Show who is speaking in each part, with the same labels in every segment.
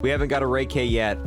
Speaker 1: We haven't got a RAI K yet.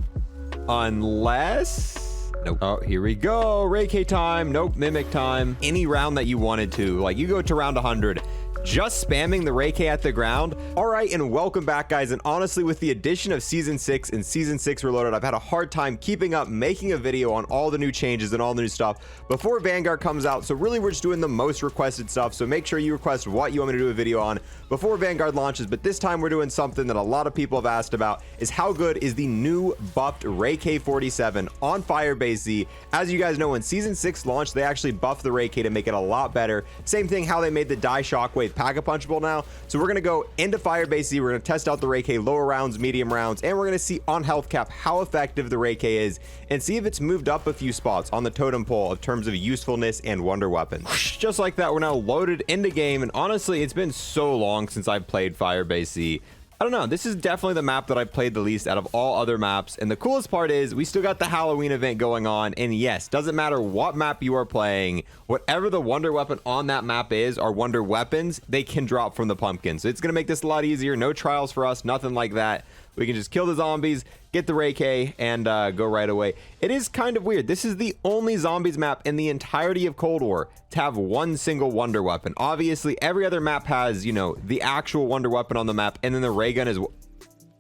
Speaker 1: Unless... Nope. Oh, here we go. RAI K time. Nope. Mimic time. Any round that you wanted to. Like, you go to round 100. Just spamming the RAI K at the ground. All right, and welcome back, guys. And honestly, with the addition of Season 6 and Season 6 Reloaded, I've had a hard time keeping up making a video on all the new changes and all the new stuff before Vanguard comes out. So really, we're just doing the most requested stuff. So make sure you request what you want me to do a video on before Vanguard launches. But this time, we're doing something that a lot of people have asked about, is how good is the new buffed RAI K-47 on Firebase-Z. As you guys know, when Season 6 launched, they actually buffed the RAI K to make it a lot better. Same thing how they made the die shockwave pack-a-punchable now. So we're going to go into Firebase-Z. We're going to test out the RAI K lower rounds, medium rounds, and we're going to see on health cap how effective the RAI K is and see if it's moved up a few spots on the totem pole in terms of usefulness and wonder weapons. Just like that, we're now loaded into game, and honestly, it's been so long since I've played Firebase-Z. I don't know, this is definitely the map that I played the least out of all other maps, and the coolest part is we still got the Halloween event going on, and yes, doesn't matter what map you are playing, whatever the wonder weapon on that map is, or wonder weapons, they can drop from the pumpkin. So it's going to make this a lot easier. No trials for us, nothing like that. We can just kill the zombies, get the RAI K, and go right away. It is kind of weird. This is the only zombies map in the entirety of Cold War to have one single wonder weapon. Obviously, every other map has, you know, the actual wonder weapon on the map, and then the Raygun is...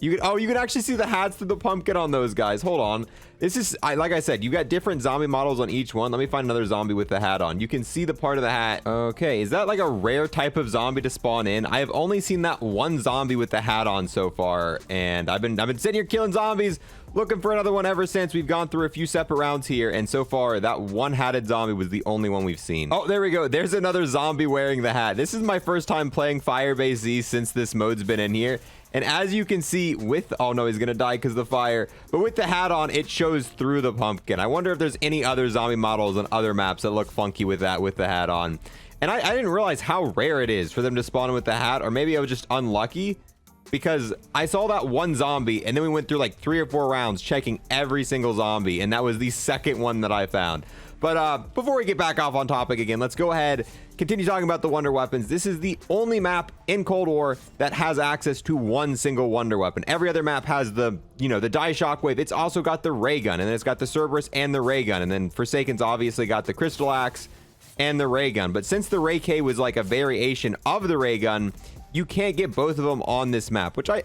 Speaker 1: You can actually see the hats through the pumpkin on those guys. Hold on. This is, like I said, you got different zombie models on each one. Let me find another zombie with the hat on. You can see the part of the hat. Okay, is that like a rare type of zombie to spawn in? I have only seen that one zombie with the hat on so far, and I've been sitting here killing zombies, looking for another one ever since. We've gone through a few separate rounds here, and so far that one hatted zombie was the only one we've seen. Oh, there we go. There's another zombie wearing the hat. This is my first time playing Firebase-Z since this mode's been in here. And as you can see with, oh no, he's gonna die because of the fire, but with the hat on, it shows through the pumpkin. I wonder if there's any other zombie models on other maps that look funky with that, with the hat on. And I didn't realize how rare it is for them to spawn in with the hat, or maybe I was just unlucky, because I saw that one zombie and then we went through like 3 or 4 rounds checking every single zombie, and that was the second one that I found. But before we get back off on topic again, let's go ahead, continue talking about the wonder weapons. This is the only map in Cold War that has access to one single wonder weapon. Every other map has the, you know, the die shockwave. It's also got the Raygun, and then it's got the Cerberus and the Raygun, and then Forsaken's obviously got the Crystal Axe and the Raygun. But since the RAI K was like a variation of the Raygun, you can't get both of them on this map, which I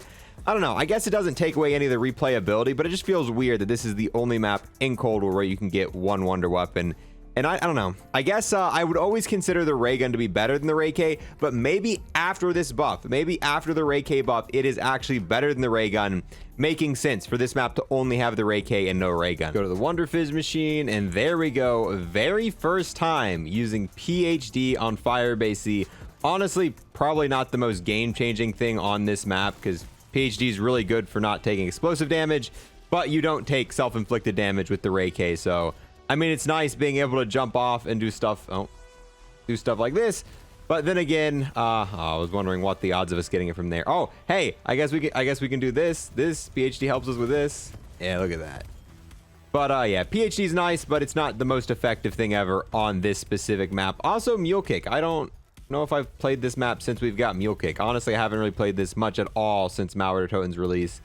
Speaker 1: don't know. I guess it doesn't take away any of the replayability, but it just feels weird that this is the only map in Cold War where you can get one wonder weapon. And I don't know. I guess I would always consider the Raygun to be better than the RAI K, but maybe after this buff, maybe after the RAI K buff, it is actually better than the Raygun, making sense for this map to only have the RAI K and no Raygun. Go to the Wonder Fizz machine, and there we go. Very first time using PhD on Firebase-Z. Honestly, probably not the most game-changing thing on this map, because PhD is really good for not taking explosive damage, but you don't take self-inflicted damage with the RAI K. So, I mean, it's nice being able to jump off and do stuff like this. But then again, I was wondering what the odds of us getting it from there. Oh, hey, I guess we can do this. This PhD helps us with this. Yeah, look at that. But yeah, PhD is nice, but it's not the most effective thing ever on this specific map. Also, Mule Kick. I don't know if I've played this map since we've got Mule Kick. Honestly, I haven't really played this much at all since Malware Toten's release.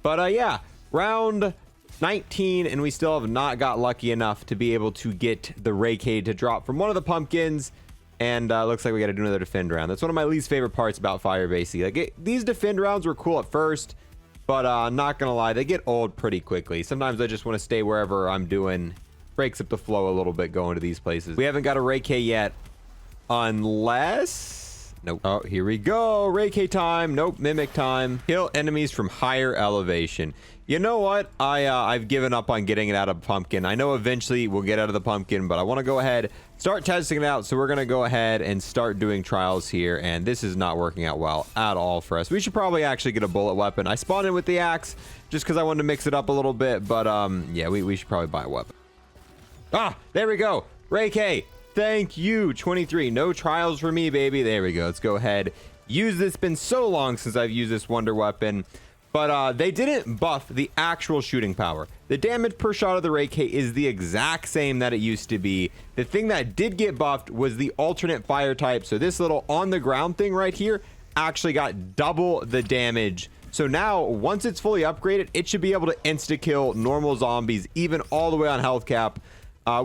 Speaker 1: But yeah, round 19, and we still have not got lucky enough to be able to get the RAI K to drop from one of the pumpkins. And looks like we got to do another defend round. That's one of my least favorite parts about Firebase-Z. Like, these defend rounds were cool at first, but not gonna lie, they get old pretty quickly. Sometimes I just want to stay wherever I'm doing. Breaks up the flow a little bit going to these places. We haven't got a RAI K yet. Unless... Nope. Oh, here we go. RAI K time. Nope. Mimic time. Kill enemies from higher elevation. You know what? I've given up on getting it out of pumpkin. I know eventually we'll get out of the pumpkin, but I want to go ahead, start testing it out. So we're going to go ahead and start doing trials here. And this is not working out well at all for us. We should probably actually get a bullet weapon. I spawned in with the axe just because I wanted to mix it up a little bit. But yeah, we should probably buy a weapon. Ah, there we go. RAI K. Thank you, 23. No trials for me, baby. There we go. Let's go ahead. Use this. It's been so long since I've used this wonder weapon. But they didn't buff the actual shooting power. The damage per shot of the RAI K is the exact same that it used to be. The thing that did get buffed was the alternate fire type. So this little on the ground thing right here actually got double the damage So now, once it's fully upgraded, it should be able to insta-kill normal zombies, even all the way on health cap.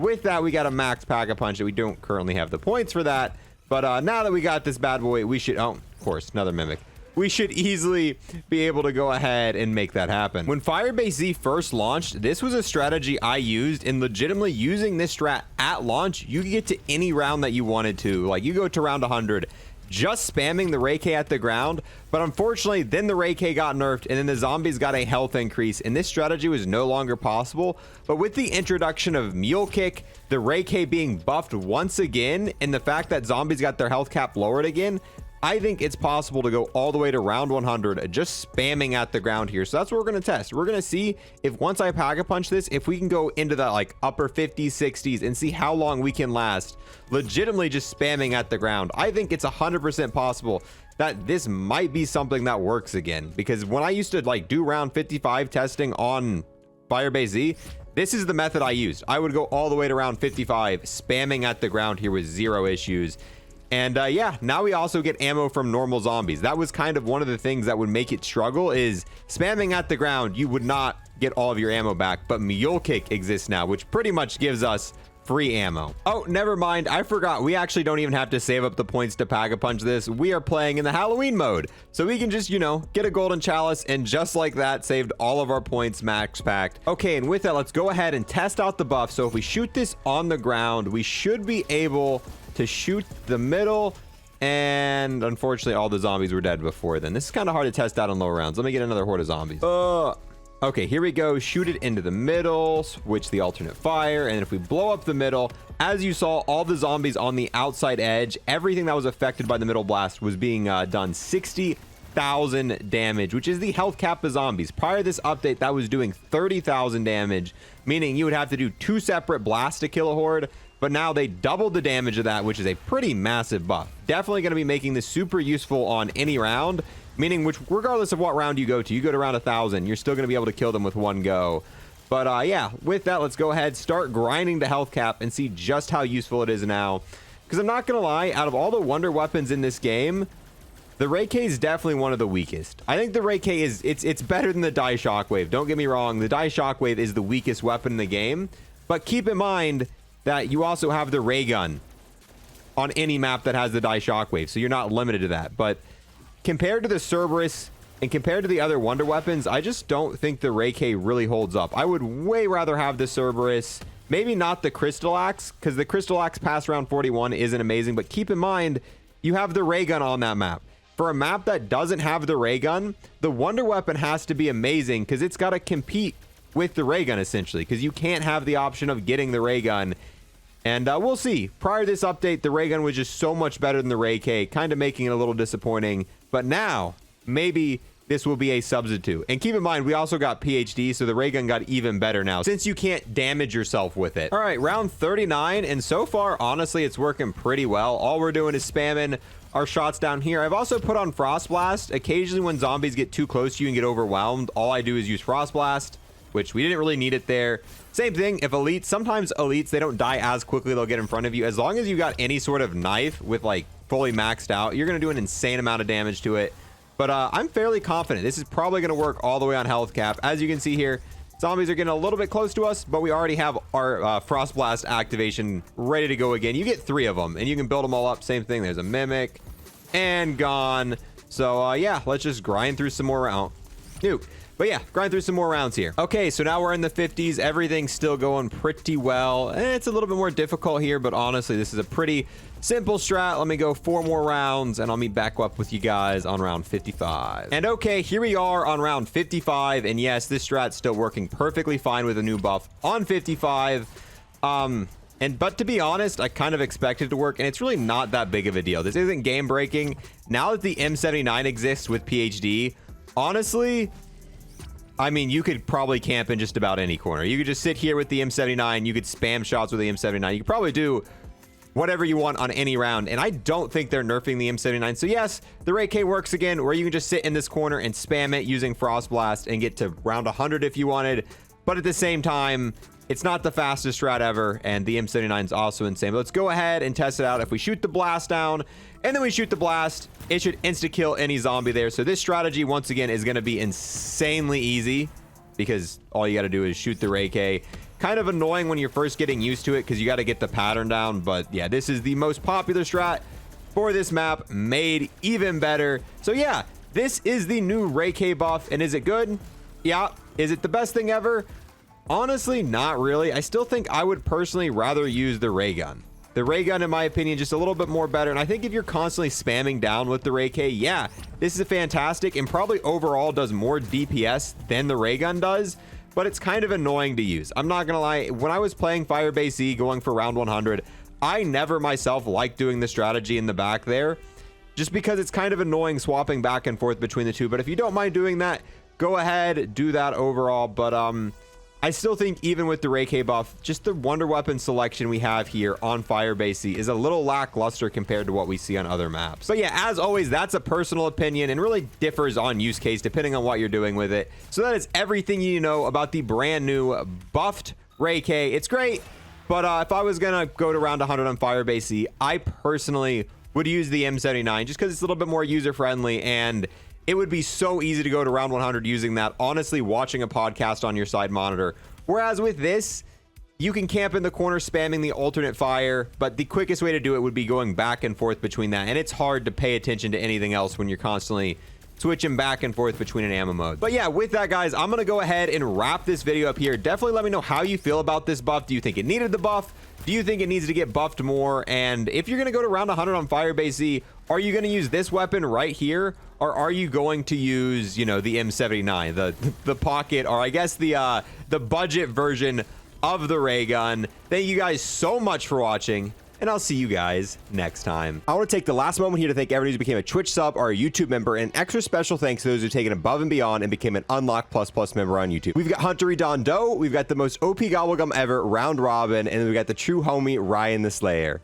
Speaker 1: With that, we got a max Pack-a-Punch. We don't currently have the points for that. But now that we got this bad boy, we should... Oh, of course, another Mimic. We should easily be able to go ahead and make that happen. When Firebase-Z first launched, this was a strategy I used, and legitimately using this strat at launch, you could get to any round that you wanted to. Like, you go to round 100, just spamming the RAI K at the ground, but unfortunately, then the RAI K got nerfed, and then the zombies got a health increase, and this strategy was no longer possible. But with the introduction of Mule Kick, the RAI K being buffed once again, and the fact that zombies got their health cap lowered again, I think it's possible to go all the way to round 100 just spamming at the ground here. So that's what we're going to test. We're going to see if once I Pack-a-Punch this, if we can go into that like upper 50s, 60s and see how long we can last legitimately just spamming at the ground. I think it's 100% possible that this might be something that works again, because when I used to like do round 55 testing on Firebase-Z, this is the method I used. I would go all the way to round 55 spamming at the ground here with zero issues. And yeah, now we also get ammo from normal zombies. That was kind of one of the things that would make it struggle, is spamming at the ground, you would not get all of your ammo back. But Mule Kick exists now, which pretty much gives us free ammo. Oh, never mind. I forgot. We actually don't even have to save up the points to Pack-a-Punch this. We are playing in the Halloween mode. So we can just, you know, get a golden chalice, and just like that, saved all of our points max packed. Okay, and with that, let's go ahead and test out the buff. So if we shoot this on the ground, we should be able to shoot the middle, and unfortunately all the zombies were dead before then. This is kind of hard to test out on lower rounds. Let me get another horde of zombies. Okay, here we go. Shoot it into the middle, switch the alternate fire, and if we blow up the middle, as you saw, all the zombies on the outside edge, everything that was affected by the middle blast was being done 60,000 damage, which is the health cap of zombies. Prior to this update, that was doing 30,000 damage, meaning you would have to do 2 separate blasts to kill a horde. But now they doubled the damage of that, which is a pretty massive buff. Definitely going to be making this super useful on any round, meaning which regardless of what round you go to around 1,000, you're still going to be able to kill them with one go. But yeah, with that, let's go ahead, start grinding the health cap and see just how useful it is now. Because I'm not going to lie, out of all the wonder weapons in this game, the RAI K is definitely one of the weakest. I think the RAI K is, it's better than the Die Shockwave. Don't get me wrong, the Die Shockwave is the weakest weapon in the game. But keep in mind that you also have the Raygun on any map that has the Die Shockwave, so you're not limited to that. But compared to the Cerberus and compared to the other wonder weapons, I just don't think the RAI K really holds up. I would way rather have the Cerberus, maybe not the Crystal Axe, because the Crystal Axe past round 41 isn't amazing, but keep in mind, you have the Raygun on that map. For a map that doesn't have the Raygun, the wonder weapon has to be amazing, because it's got to compete with the Raygun essentially, because you can't have the option of getting the Raygun. And we'll see. Prior to this update, the Raygun was just so much better than the RAI K, kind of making it a little disappointing. But now, maybe this will be a substitute. And keep in mind, we also got PhD, so the Raygun got even better now, since you can't damage yourself with it. All right, round 39, and so far, honestly, it's working pretty well. All we're doing is spamming our shots down here. I've also put on Frost Blast. Occasionally, when zombies get too close to you and get overwhelmed, all I do is use Frost Blast, which we didn't really need it there. Same thing, if elites, sometimes elites, they don't die as quickly, they'll get in front of you. As long as you got any sort of knife with like fully maxed out, you're gonna do an insane amount of damage to it. But I'm fairly confident this is probably gonna work all the way on health cap. As you can see here, zombies are getting a little bit close to us, but we already have our Frost Blast activation ready to go again. You get 3 of them, and you can build them all up. Same thing, there's a Mimic, and gone. So yeah, let's just grind through some more rounds. But yeah, grind through some more rounds here. Okay, so now we're in the 50s. Everything's still going pretty well. It's a little bit more difficult here, but honestly, this is a pretty simple strat. Let me go 4 more rounds, and I'll meet back up with you guys on round 55. And okay, here we are on round 55. And yes, this strat's still working perfectly fine with a new buff on 55. But to be honest, I kind of expected it to work, and it's really not that big of a deal. This isn't game breaking. Now that the M79 exists with PhD, honestly, I mean, you could probably camp in just about any corner. You could just sit here with the M79. You could spam shots with the M79. You could probably do whatever you want on any round. And I don't think they're nerfing the M79. So yes, the RAI K works again, where you can just sit in this corner and spam it using Frost Blast and get to round 100 if you wanted. But at the same time, It's not the fastest strat ever, and the M79 is also insane. But let's go ahead and test it out. If we shoot the blast down, and then we shoot the blast, it should insta-kill any zombie there. So this strategy, once again, is going to be insanely easy, because all you got to do is shoot the Ray K. Kind of annoying when you're first getting used to it, because you got to get the pattern down. But yeah, this is the most popular strat for this map, made even better. So yeah, this is the new Ray K buff, and is it good? Yeah. Is it the best thing ever? Honestly, not really. I still think I would personally rather use the Raygun. The Raygun, in my opinion, just a little bit more better. And I think if you're constantly spamming down with the Ray K, yeah, this is a fantastic, and probably overall does more DPS than the Raygun does. But it's kind of annoying to use. I'm not gonna lie. When I was playing Firebase-Z going for round 100, I never myself liked doing the strategy in the back there, just because it's kind of annoying swapping back and forth between the two. But if you don't mind doing that, go ahead, do that overall. But I still think even with the Ray K buff, just the wonder weapon selection we have here on Firebase-Z is a little lackluster compared to what we see on other maps. But yeah, as always, that's a personal opinion and really differs on use case depending on what you're doing with it. So that is everything you know about the brand new buffed Ray K. It's great, but if I was gonna go to round 100 on Firebase-Z, I personally would use the M79 just because it's a little bit more user friendly, and it would be so easy to go to round 100 using that, honestly, watching a podcast on your side monitor. Whereas with this, you can camp in the corner spamming the alternate fire, but the quickest way to do it would be going back and forth between that. And it's hard to pay attention to anything else when you're constantly switching back and forth between an ammo mode. But yeah, with that, guys, I'm going to go ahead and wrap this video up here. Definitely let me know how you feel about this buff. Do you think it needed the buff? Do you think it needs to get buffed more? And if you're going to go to round 100 on Firebase-Z, are you going to use this weapon right here? Or are you going to use, you know, the M79, the pocket, or I guess the budget version of the Raygun? Thank you guys so much for watching, and I'll see you guys next time. I want to take the last moment here to thank everybody who became a Twitch sub or a YouTube member, and extra special thanks to those who've taken above and beyond and became an Unlock Plus Plus member on YouTube. We've got Hunter Don Doe, we've got the most OP Gobblegum ever, Round Robin, and then we've got the true homie, Ryan the Slayer.